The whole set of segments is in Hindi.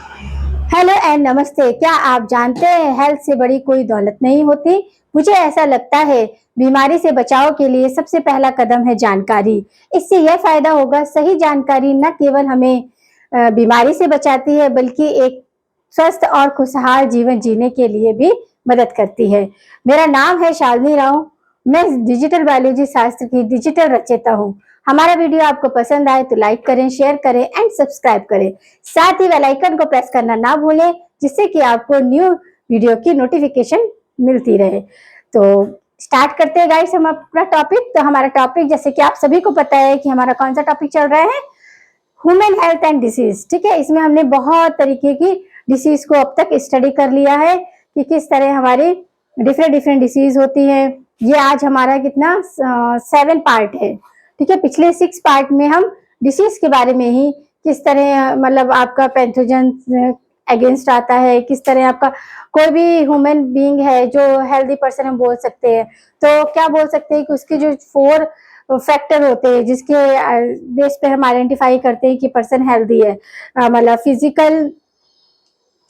हेलो एंड नमस्ते। क्या आप जानते हैं हेल्थ से बड़ी कोई दौलत नहीं होती। मुझे ऐसा लगता है बीमारी से बचाव के लिए सबसे पहला कदम है जानकारी। इससे यह फायदा होगा, सही जानकारी न केवल हमें बीमारी से बचाती है बल्कि एक स्वस्थ और खुशहाल जीवन जीने के लिए भी मदद करती है। मेरा नाम है शालिनी राव। मैं डिजिटल बायोलॉजी शास्त्र की डिजिटल रचयिता हूँ। हमारा वीडियो आपको पसंद आए तो लाइक करें, शेयर करें एंड सब्सक्राइब करें। साथ ही बेल आइकन को प्रेस करना ना भूलें, जिससे कि आपको न्यू वीडियो की नोटिफिकेशन मिलती रहे। तो स्टार्ट करते हैं गाइस हम अपना टॉपिक। तो हमारा टॉपिक, जैसे कि आप सभी को पता है कि हमारा कौन सा टॉपिक चल रहा है, ह्यूमन हेल्थ एंड डिसीज। ठीक है, इसमें हमने बहुत तरीके की डिसीज को अब तक स्टडी कर लिया है कि किस तरह हमारी डिफरेंट डिफरेंट डिसीज होती है। ये आज हमारा कितना 7 पार्ट है। ठीक है, पिछले 6 पार्ट में हम डिसीज के बारे में ही किस तरह मतलब आपका पैथोजन अगेंस्ट आता है, किस तरह आपका कोई भी ह्यूमन बीइंग है जो हेल्दी पर्सन हम बोल सकते हैं, तो क्या बोल सकते हैं कि उसके जो 4 फैक्टर होते हैं जिसके बेस पे हम आइडेंटिफाई करते हैं कि पर्सन हेल्दी है। मतलब physical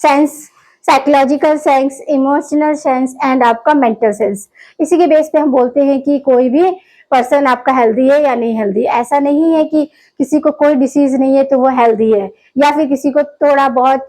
sense, psychological sense, emotional sense and आपका मेंटल सेंस। इसी के बेस पे हम बोलते हैं कि कोई भी पर्सन आपका हेल्दी है या नहीं हेल्दी। ऐसा नहीं है कि किसी को कोई डिसीज नहीं है तो वो हेल्दी है, या फिर किसी को थोड़ा बहुत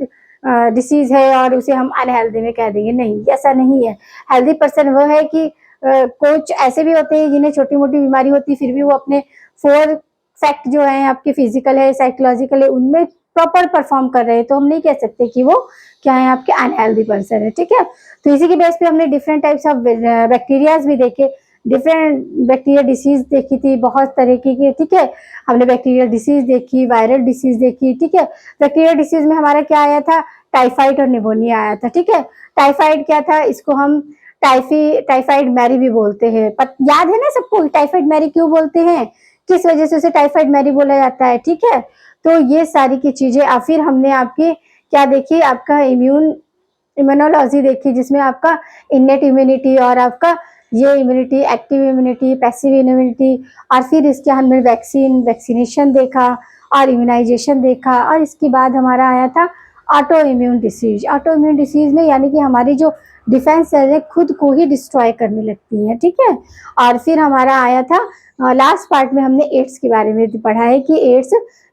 डिसीज है और उसे हम अनहेल्दी में कह देंगे, नहीं, ऐसा नहीं है। हेल्दी पर्सन वो है कि कुछ ऐसे भी होते हैं जिन्हें छोटी मोटी बीमारी होती है, फिर भी वो अपने 4 फैक्ट जो है आपके फिजिकल है, साइकोलॉजिकल है, उनमें प्रॉपर परफॉर्म कर रहे हैं, तो हम नहीं कह सकते कि वो क्या है, आपके अनहेल्दी पर्सन है। ठीक है, तो इसी के बेस पे हमने डिफरेंट टाइप्स ऑफ बैक्टीरियाज भी देखे, डिफरेंट बैक्टीरिया डिसीज देखी थी बहुत तरीके की। ठीक है, हमने बैक्टीरियल डिसीज देखी, वायरल डिसीज देखी। ठीक है, बैक्टीरियल डिसीज में हमारा क्या आया था, टाइफाइड और निमोनिया आया था। ठीक है, टाइफाइड क्या था, इसको हम टाइफाइड मैरी भी बोलते हैं। याद है ना सबको टाइफाइड मैरी क्यों बोलते हैं, किस वजह से उसे टाइफाइड मैरी बोला जाता है। ठीक है, तो ये सारी की चीजें। और फिर हमने आपकी क्या देखी, आपका इम्यूनोलॉजी देखी, जिसमें आपका इनेट इम्यूनिटी और आपका ये immunity, active immunity, passive immunity, और फिर इसके हमने वैक्सीनेशन देखा और इम्यूनाइजेशन देखा। और इसके बाद हमारा आया था auto immune disease. Auto immune disease में यानी कि हमारी जो डिफेंस सेल है खुद को ही डिस्ट्रॉय करने लगती है। ठीक है, और फिर हमारा आया था लास्ट पार्ट में हमने एड्स के बारे में पढ़ा है कि एड्स,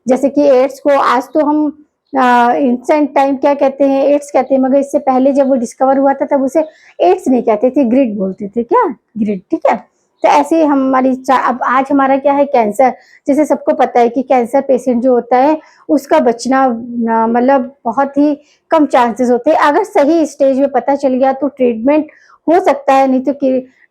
जैसे कि एड्स को आज तो हम इंसेंट टाइम क्या कहते हैं, एड्स कहते हैं, मगर इससे पहले जब वो डिस्कवर हुआ था तब उसे एड्स नहीं कहते थे, ग्रिड बोलते थे। क्या, ग्रिड। ठीक है, तो ऐसे हमारी अब आज हमारा क्या है, कैंसर। जैसे सबको पता है कि कैंसर पेशेंट जो होता है उसका बचना मतलब बहुत ही कम चांसेस होते हैं। अगर सही स्टेज में पता चल गया तो ट्रीटमेंट हो सकता है, नहीं तो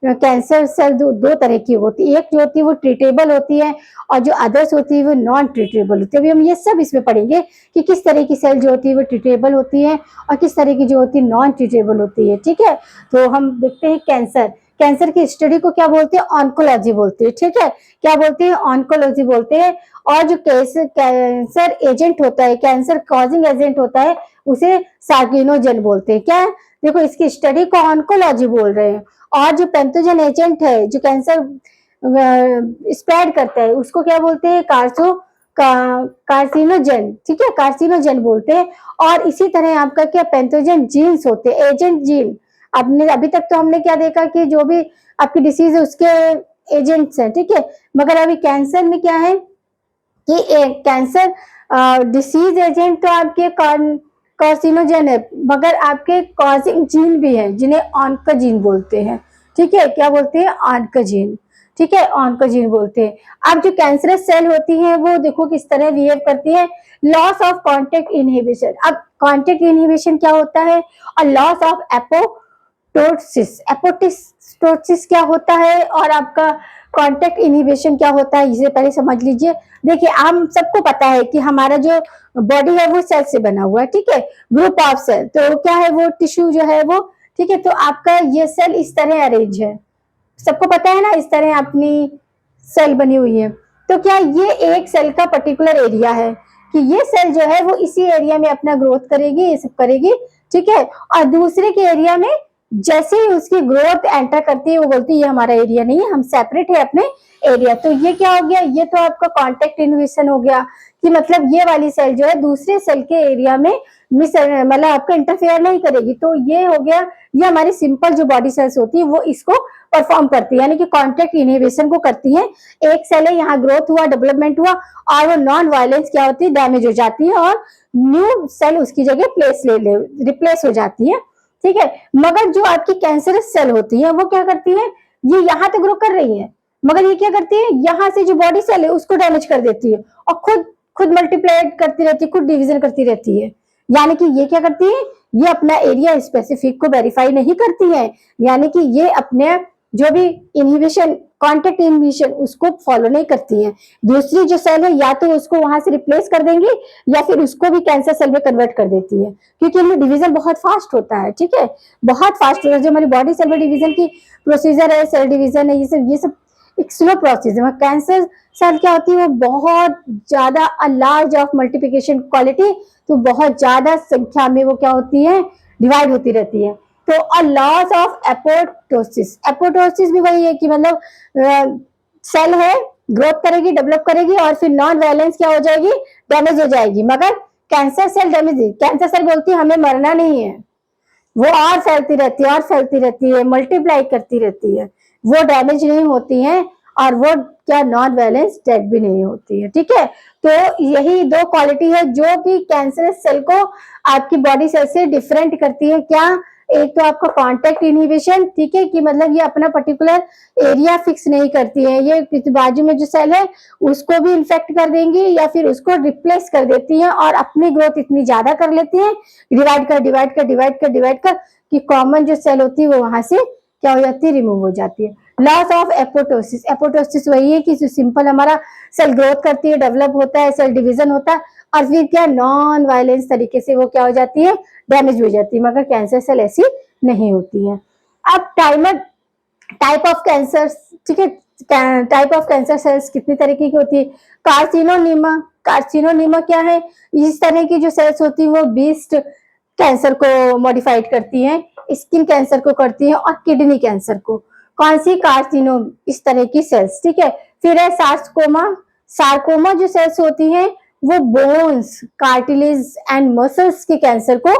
कैंसर सेल दो तरह की होती है। एक जो होती है वो ट्रीटेबल होती है और जो अदर्स होती है वो नॉन ट्रीटेबल होती है। अभी हम ये सब इसमें पढ़ेंगे कि किस तरह की सेल जो होती है वो ट्रीटेबल होती है और किस तरह की जो होती है नॉन ट्रीटेबल होती है। ठीक है, तो हम देखते हैं कैंसर। कैंसर की स्टडी को क्या बोलते हैं, ऑन्कोलॉजी बोलते हैं। ठीक है, क्या बोलते हैं, ऑन्कोलॉजी बोलते हैं। और जो कैंसर एजेंट होता है, कैंसर कॉजिंग एजेंट होता है, उसे सार्किनोजन बोलते हैं। क्या, देखो इसकी स्टडी को ऑन्कोलॉजी बोल रहे हैं। और जो पैथोजन एजेंट है जो कैंसर स्प्रेड करता है उसको क्या बोलते हैं, कार्सिनोजन। ठीक है, कार्सिनोजन बोलते हैं। और इसी तरह आपका क्या पैथोजन जीन्स होते हैं, एजेंट जीन। आपने अभी तक तो हमने क्या देखा कि जो भी आपकी डिसीज है उसके एजेंट्स हैं। ठीक है, मगर अभी कैंसर में क्या है कि कैंसर डिसीज एजेंट तो आपके कार्सिनोजन है, मगर आपके कॉजिंग जीन भी है जिन्हें ऑन्कोजीन बोलते हैं। ठीक है, क्या बोलते हैं, ऑन्कोजीन। ठीक है, ऑन्कोजीन बोलते हैं। अब जो कैंसरस सेल होती है वो देखो किस तरह बिहेव करती है, लॉस ऑफ कॉन्टेक्ट इनहिबिशन। अब कॉन्टेक्ट इनहिबिशन क्या होता है, और लॉस ऑफ एपोप्टोसिस। एपोप्टोसिस क्या होता है और आपका कॉन्टेक्ट इनहिबिशन क्या होता है, इसे पहले समझ लीजिए। देखिए, हम सबको पता है कि हमारा जो बॉडी है वो सेल से बना हुआ है। ठीक है, ग्रुप ऑफ सेल, तो क्या है वो टिश्यू जो है वो। ठीक है, तो आपका ये सेल इस तरह अरेंज है, सबको पता है ना, इस तरह अपनी सेल बनी हुई है। तो क्या ये एक सेल का पर्टिकुलर एरिया है कि ये सेल जो है वो इसी एरिया में अपना ग्रोथ करेगी, ये सब करेगी। ठीक है, और दूसरे के एरिया में जैसे ही उसकी ग्रोथ एंटर करती है वो बोलती है ये हमारा एरिया नहीं है, हम सेपरेट है अपने एरिया। तो ये क्या हो गया, ये तो आपका कॉन्टेक्ट इनहिबिशन हो गया कि मतलब ये वाली सेल जो है दूसरे सेल के एरिया में मतलब आपका इंटरफेयर नहीं करेगी। तो ये हो गया, ये हमारी सिंपल जो बॉडी सेल्स होती है वो इसको परफॉर्म करती है, यानी कि कॉन्टेक्ट इनहिबिशन को करती है। एक सेल है, यहाँ ग्रोथ हुआ, डेवलपमेंट हुआ और वो नॉन वायलेंस क्या होती है, डैमेज हो जाती है और न्यू सेल उसकी जगह रिप्लेस हो जाती है। ठीक है, मगर जो आपकी कैंसरस सेल होती है वो क्या करती है, ये यहाँ तक ग्रो कर रही है मगर ये क्या करती है, यहाँ से जो बॉडी सेल है उसको डैमेज कर देती है और खुद खुद मल्टीप्लाई करती रहती है, खुद डिवीजन करती रहती है। यानी कि ये क्या करती है, ये अपना एरिया स्पेसिफिक को वेरीफाई नहीं करती है, यानी कि ये अपने जो भी इनहिबिशन, कॉन्टेक्ट इनहिबिशन उसको फॉलो नहीं करती है। दूसरी जो सेल है या तो उसको वहां से रिप्लेस कर देंगी या फिर उसको भी कैंसर सेल में कन्वर्ट कर देती है, क्योंकि इनमें डिवीजन बहुत फास्ट होता है। ठीक है, बहुत फास्ट होता है। जो हमारी बॉडी सेल में डिवीजन की प्रोसीजर है, सेल डिवीजन है, ये सब एक स्लो प्रोसेस है। कैंसर सेल क्या होती है, वो बहुत ज्यादा लार्ज ऑफ मल्टीप्लिकेशन क्वालिटी, तो बहुत ज्यादा संख्या में वो क्या होती है, डिवाइड होती रहती है। तो a loss of apoptosis, apoptosis भी वही है कि मतलब सेल है, ग्रोथ करेगी, डेवलप करेगी और फिर नॉन वायलेंस क्या हो जाएगी, डैमेज हो जाएगी। मगर cancer cell damage, cancer cell बोलती है हमें मरना नहीं है, वो और फैलती रहती है और फैलती रहती है, मल्टीप्लाई करती रहती है, वो डैमेज नहीं होती है और वो क्या नॉन वायलेंस डेड भी नहीं होती है। ठीक है, तो यही दो क्वालिटी है जो कि कैंसर सेल को आपकी बॉडी सेल से डिफरेंट करती है। क्या, एक तो आपका कॉन्टेक्ट इनहिबिशन, ठीक है, कि मतलब ये अपना पर्टिकुलर एरिया फिक्स नहीं करती है, ये बाजू में जो सेल है उसको भी इन्फेक्ट कर देंगी या फिर उसको रिप्लेस कर देती है और अपनी ग्रोथ इतनी ज्यादा कर लेती है, डिवाइड कर कि कॉमन जो सेल होती है वो वहां से क्या हो जाती है, रिमूव हो जाती है। लॉस ऑफ एपोटोसिस, एपोटोसिस वही है कि सिंपल हमारा सेल ग्रोथ करती है, डेवलप होता है, सेल डिवीजन होता है और फिर क्या नॉन वायलेंस तरीके से वो क्या हो जाती है, डैमेज हो जाती है। मगर कैंसर सेल ऐसी नहीं होती है। अब टाइप ऑफ कैंसर, ठीक है, टाइप ऑफ कैंसर सेल्स कितनी तरीके की होती है। कार्सिनोनिमा, कार्सिनोनिमा क्या है, इस तरह की जो सेल्स होती है वो बीस्ट कैंसर को मॉडिफाइड करती है, स्किन कैंसर को करती है और किडनी कैंसर को। कौन सी, कार्सिनो, इस तरह की सेल्स। ठीक है, फिर है सार्कोमा, सार्कोमा जो सेल्स होती हैं वो बोन्स, कार्टिलेज एंड मसल्स के कैंसर को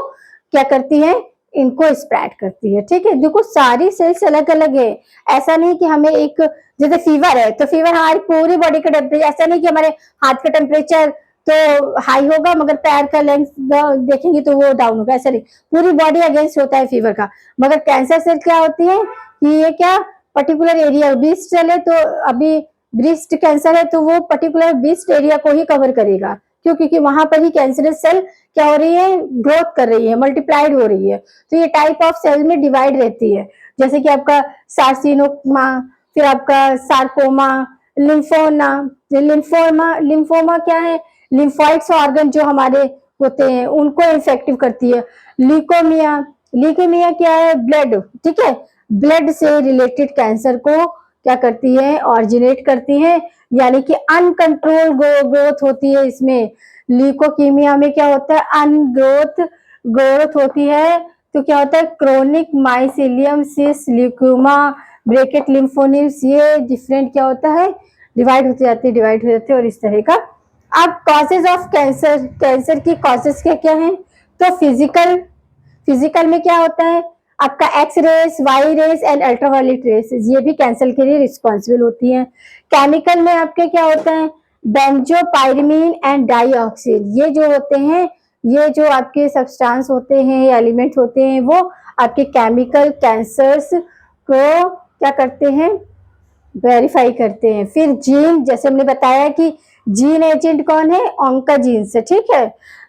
क्या करती है, इनको स्प्रेड करती है। ठीक है, देखो सारी सेल्स अलग अलग है, ऐसा नहीं कि हमें एक, जैसे फीवर है तो फीवर हमारी पूरी बॉडी का टेम्परेचर, ऐसा नहीं कि हमारे हाथ का टेम्परेचर तो हाई होगा मगर पैर का लेंथ देखेंगे तो वो डाउन होगा, ऐसा नहीं, पूरी बॉडी अगेंस्ट होता है फीवर का। मगर कैंसर सेल क्या होती है कि ये क्या पर्टिकुलर एरिया, ब्रेस्ट सेल है तो अभी ब्रेस्ट कैंसर है तो वो पर्टिकुलर ब्रेस्ट एरिया को ही कवर करेगा, क्यों, क्योंकि वहां पर ही कैंसरस सेल क्या हो रही है, ग्रोथ कर रही है, मल्टीप्लाइड हो रही है। तो ये टाइप ऑफ सेल में डिवाइड रहती है, जैसे कि आपका सार्सिनोमा, फिर आपका सार्कोमा, लिम्फोमा, लिम्फोमा क्या है, लिम्फोइड्स ऑर्गन जो हमारे होते हैं उनको इफेक्टिव करती है। ल्यूकोमिया, ल्यूकोमिया क्या है, ब्लड, ठीक है, ब्लड से रिलेटेड कैंसर को क्या करती है, ऑरिजिनेट करती है, यानी कि अनकंट्रोल ग्रोथ होती है इसमें। ल्यूकोकीमिया में क्या होता है, अनग्रोथ ग्रोथ होती है। तो क्या होता है, क्रोनिक माइसिलियम सिस ल्यूकोमा, ब्रैकेट लिम्फोनिम्स, ये डिफरेंट क्या होता है, डिवाइड होती जाती है, डिवाइड हो जाती है और इस तरह का। अब कॉजेज ऑफ कैंसर, कैंसर की कॉजेज क्या क्या है, तो फिजिकल, फिजिकल में क्या होता है आपका X rays, Y rays and ultraviolet rays, ये भी कैंसर के लिए रिस्पॉन्सिबल होती है। केमिकल में आपके क्या होता है, बेंजोपायरमीन एंड डाइऑक्सिन, ये जो होते हैं, ये जो आपके सब्सटेंस होते हैं, एलिमेंट होते हैं, वो आपके केमिकल कैंसर्स को क्या करते हैं, वेरीफाई करते हैं। फिर जीन, जैसे हमने बताया कि जीन एजेंट कौन है, ऑन्कोजीन्स है। ठीक है,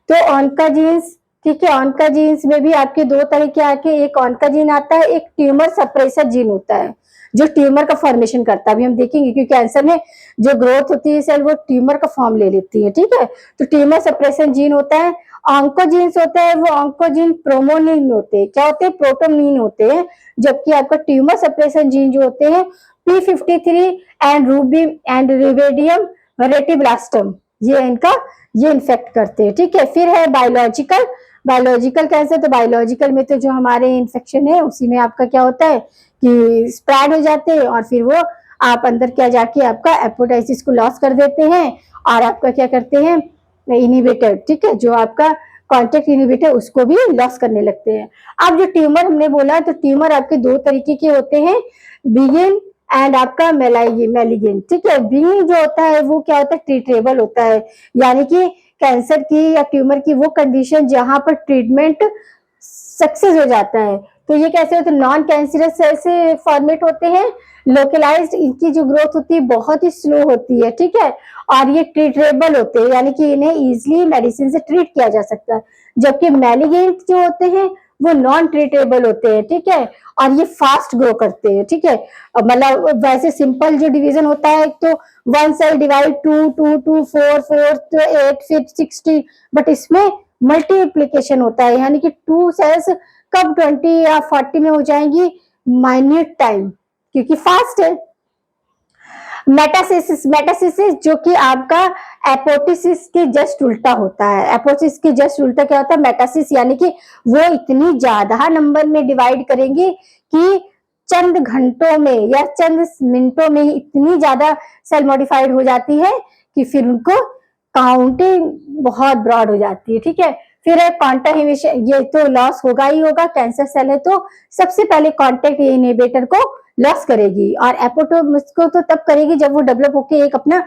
तो ऑन्कोजीन्स, ठीक है, ऑन्कोजीन्स में भी आपके दो तरह के आके, एक ऑन्कोजीन आता है, एक ट्यूमर सप्रेसर जीन होता है जो ट्यूमर का फॉर्मेशन करता है। अभी हम देखेंगे क्योंकि कैंसर में जो ग्रोथ होती है सेल वो ट्यूमर का फॉर्म ले लेती है। ठीक है, तो ट्यूमर सप्रेशन जीन होता है। ऑन्कोजीन्स होता है, वो ऑन्कोजीन प्रोमोनिन होते हैं, क्या होते हैं, प्रोटोनिन होते हैं। जबकि आपका ट्यूमर सप्रेशन जीन जो होते हैं P53 एंड रूबी एंड रिवेडियम रेटिब्लास्टम, ये इनका, ये इन्फेक्ट करते हैं। ठीक है, फिर है बायोलॉजिकल, बायोलॉजिकल कैंसर, तो बायोलॉजिकल में तो जो हमारे इन्फेक्शन है उसी में आपका क्या होता है कि स्प्रेड हो जाते हैं और फिर वो आप अंदर क्या जाके आपका एपोटाइसिस को लॉस कर देते हैं और आपका क्या करते हैं इनिबिटर, ठीक है, जो आपका कॉन्टेक्ट इनिबिटर उसको भी लॉस करने लगते हैं। अब जो ट्यूमर हमने बोला, तो ट्यूमर आपके दो तरीके के होते हैं, बिगिन एंड आपका मेलिगेंट, ठीक है। बिगिन जो होता है वो क्या होता है, ट्रीटेबल होता है, यानी कि कैंसर की या ट्यूमर की वो कंडीशन जहां पर ट्रीटमेंट सक्सेस हो जाता है। तो ये कैसे होते हैं, नॉन कैंसरस सेल से फॉर्मेट होते हैं, लोकलाइज्ड, इनकी जो ग्रोथ होती है बहुत ही स्लो होती है, ठीक है, और ये ट्रीटेबल होते हैं, यानी कि इन्हें इजिली मेडिसिन से ट्रीट किया जा सकता है। जबकि मैलिगेंट जो होते हैं वो नॉन ट्रीटेबल होते हैं, ठीक है, और ये फास्ट ग्रो करते हैं, ठीक है। मतलब वैसे सिंपल जो डिवीजन होता है तो 1 सेल डिवाइड 2, 2, 2, 4, 4 तो 8, फिर 16, बट इसमें मल्टीप्लीकेशन होता है, यानी कि 2 सेल्स कब 20 या 40 में हो जाएंगी, माइन्यूट टाइम, क्योंकि फास्ट है। मेटासिस जो कि आपका एपोप्टोसिस के जस्ट उल्टा होता है। एपोप्टोसिस के जस्ट उल्टा क्या होता है, मेटासिस, यानी कि वो इतनी ज्यादा नंबर में डिवाइड करेंगे कि चंद घंटों में या चंद मिनटों में ही इतनी ज्यादा सेल मॉडिफाइड हो जाती है कि फिर उनको काउंटिंग बहुत ब्रॉड हो जाती है, ठीक है। फिर कॉन्टेक्ट, ये तो लॉस होगा ही होगा, कैंसर सेल है तो सबसे पहले कॉन्टेक्ट इनहिबिटर को लॉस करेगी, और एपोटोसिस को तो तब करेगी जब वो डेवलप होकर एक अपना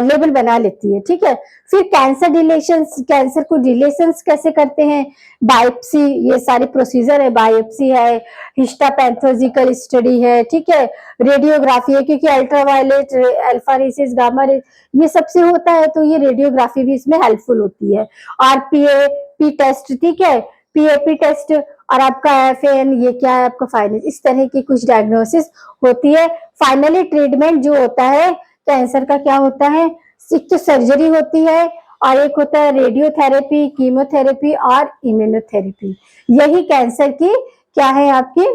लेवल बना लेती है, ठीक है। फिर कैंसर डिलेशंस, कैंसर को डिलेशंस कैसे करते हैं, बायोप्सी, ये सारी प्रोसीजर है, बायोप्सी है, हिस्टापैथोलॉजिकल स्टडी है, ठीक है, रेडियोग्राफी है, क्योंकि ultraviolet, alpha rays, gamma rays ये सबसे होता है, तो ये रेडियोग्राफी भी इसमें हेल्पफुल होती है। और पीएपी टेस्ट, ठीक है, पीएपी टेस्ट, और आपका एफएन, ये क्या है आपका फाइनल, इस तरह की कुछ डायग्नोसिस होती है। फाइनली ट्रीटमेंट जो होता है कैंसर का क्या होता है, एक तो सर्जरी होती है और एक होता है रेडियोथेरेपी, कीमोथेरेपी और इम्यूनोथेरेपी। यही कैंसर की क्या है, आपकी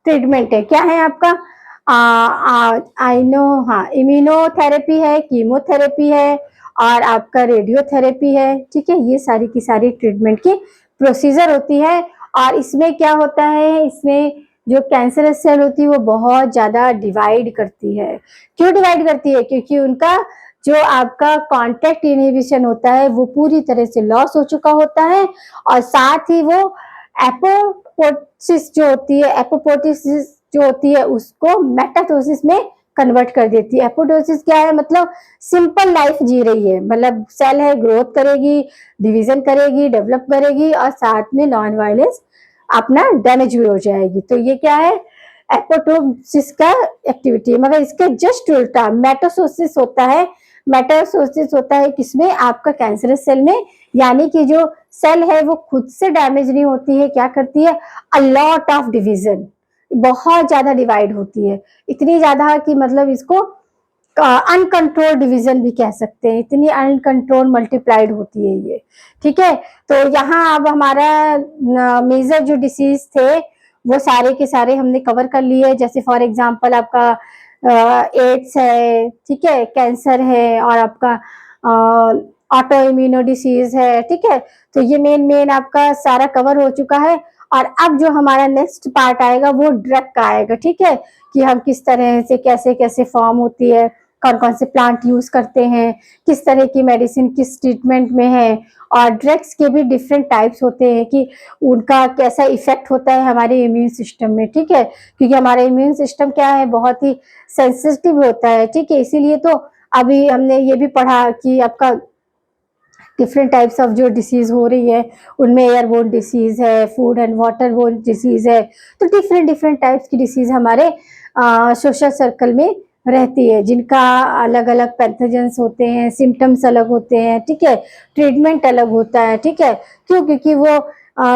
ट्रीटमेंट है। क्या है आपका इम्यूनोथेरेपी है, कीमोथेरेपी है और आपका रेडियोथेरेपी है, ठीक है। ये सारी की सारी ट्रीटमेंट की प्रोसीजर होती है। और इसमें क्या होता है, इसमें जो कैंसरस सेल होती है वो बहुत ज्यादा डिवाइड करती है। क्यों डिवाइड करती है, क्योंकि उनका जो आपका कॉन्टेक्ट इनहिबिशन होता है वो पूरी तरह से लॉस हो चुका होता है, और साथ ही वो एपोप्टोसिस जो होती है, एपोप्टोसिस जो होती है उसको मेटाप्टोसिस में कन्वर्ट कर देती है। एपोप्टोसिस क्या है, मतलब सिंपल लाइफ जी रही है, मतलब सेल है, ग्रोथ करेगी, डिवीजन करेगी, डेवलप करेगी और साथ में नॉन वायलेंस अपना डैमेज भी हो जाएगी। तो ये क्या है, एपोप्टोसिस का एक्टिविटी। मगर इसके जस्ट उल्टा मेटासोसिस होता है। मेटासोसिस होता है किसमें, आपका कैंसरस सेल में, यानी कि जो सेल है वो खुद से डैमेज नहीं होती है, क्या करती है, अ लॉट ऑफ डिवीजन, बहुत ज्यादा डिवाइड होती है, इतनी ज्यादा कि मतलब इसको अनकंट्रोल डिवीजन भी कह सकते हैं, इतनी अनकंट्रोल मल्टीप्लाइड होती है ये, ठीक है। तो यहाँ अब हमारा मेजर जो डिसीज थे वो सारे के सारे हमने कवर कर लिए। जैसे फॉर एग्जांपल आपका एड्स है, ठीक है, कैंसर है और आपका ऑटो इम्यूनो डिसीज है, ठीक है। तो ये मेन आपका सारा कवर हो चुका है। और अब जो हमारा नेक्स्ट पार्ट आएगा वो ड्रग का आएगा, ठीक है, कि हम किस तरह से कैसे कैसे फॉर्म होती है, कौन कौन से प्लांट यूज करते हैं, किस तरह की मेडिसिन किस ट्रीटमेंट में है, और ड्रग्स के भी डिफरेंट टाइप्स होते हैं कि उनका कैसा इफेक्ट होता है हमारे इम्यून सिस्टम में, ठीक है, क्योंकि हमारा इम्यून सिस्टम क्या है, बहुत ही सेंसिटिव होता है, ठीक है। इसीलिए तो अभी हमने ये भी पढ़ा कि आपका डिफरेंट टाइप्स ऑफ जो डिसीज हो रही है उनमें एयरबोर्न डिसीज है, food and water borne disease है, तो डिफरेंट टाइप्स की डिसीज हमारे सोशल सर्कल में रहती है, जिनका अलग अलग पैथोजेंस होते हैं, सिम्टम्स अलग होते हैं, ठीक है, ट्रीटमेंट अलग होता है, ठीक है। क्यों, क्योंकि वो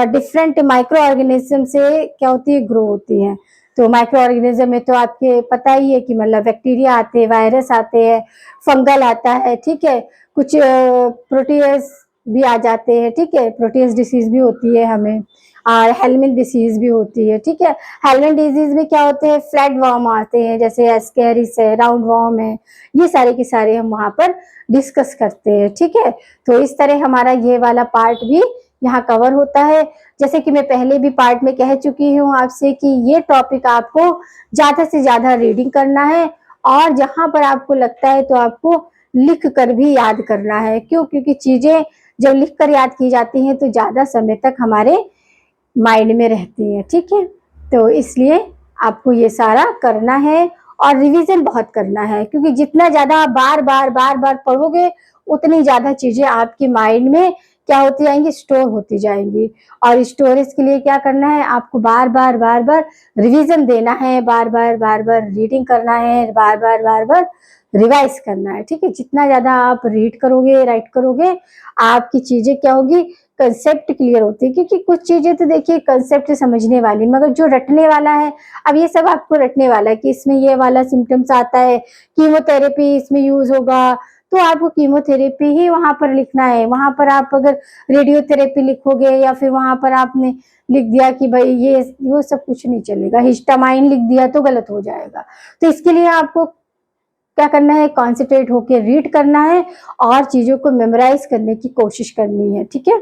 डिफरेंट माइक्रो ऑर्गेनिज्म से क्या होती है, ग्रो होती है। तो माइक्रो ऑर्गेनिज्म में तो आपके पता ही है कि मतलब बैक्टीरिया आते हैं, वायरस आते हैं, फंगल आता है, ठीक है, कुछ प्रोटीज भी आ जाते हैं, ठीक है, प्रोटीज डिसीज भी होती है हमें, और हेलमिन डिसीज भी होती है, ठीक है। हेलमिन डिजीज में क्या होते हैं, फ्लैट वॉर्म आते हैं, जैसे एस्केरिस है, राउंड वॉर्म है, ये सारे के सारे हम वहां पर डिस्कस करते हैं, ठीक है। तो इस तरह हमारा ये वाला पार्ट भी यहाँ कवर होता है। जैसे कि मैं पहले भी पार्ट में कह चुकी हूँ आपसे कि ये टॉपिक आपको ज़्यादा से ज़्यादा रीडिंग करना है, और जहाँ पर आपको लगता है तो आपको लिख कर भी याद करना है। क्यों? क्योंकि चीज़ें जब लिख कर याद की जाती हैं तो ज़्यादा समय तक हमारे माइंड में रहती हैं, ठीक है? तो इसलिए आपको ये सारा करना है, और रिवीजन बहुत करना है, क्योंकि जितना ज़्यादा आप बार-बार पढ़ोगे, उतनी ज़्यादा चीज़ें आपके माइंड में क्या होती जाएँगी, स्टोर होती जाएँगी। और स्टोरेज के लिए क्या करना है, आपको बार-बार रिवीजन देना है, बार-बार रीडिंग करना है, बार-बार रिवाइज़ करना है, ठीक है? जितना ज़्यादा आप रीड करोगे, राइट करोगे, आपकी चीज़ें क्या होगी, कंसेप्ट क्लियर होती है। क्योंकि कुछ चीज़ें तो देखिए कंसेप्ट समझने वाली, मगर जो रटने वाला है, अब ये सब आपको रटने वाला है कि इसमें ये वाला सिम्पटम्स आता है, कीमोथेरेपी इसमें यूज़ होगा, तो आपको कीमोथेरेपी ही वहाँ पर लिखना है। वहाँ पर आप अगर रेडियोथेरेपी लिखोगे या फिर वहाँ पर आपने लिख दिया कि भाई ये वो सब कुछ नहीं चलेगा, हिस्टामाइन लिख दिया तो गलत हो जाएगा। तो इसके लिए आपको क्या करना है, कॉन्सेंट्रेट होके रीड करना है और चीज़ों को मेमोराइज़ करने की कोशिश करनी है, ठीक है?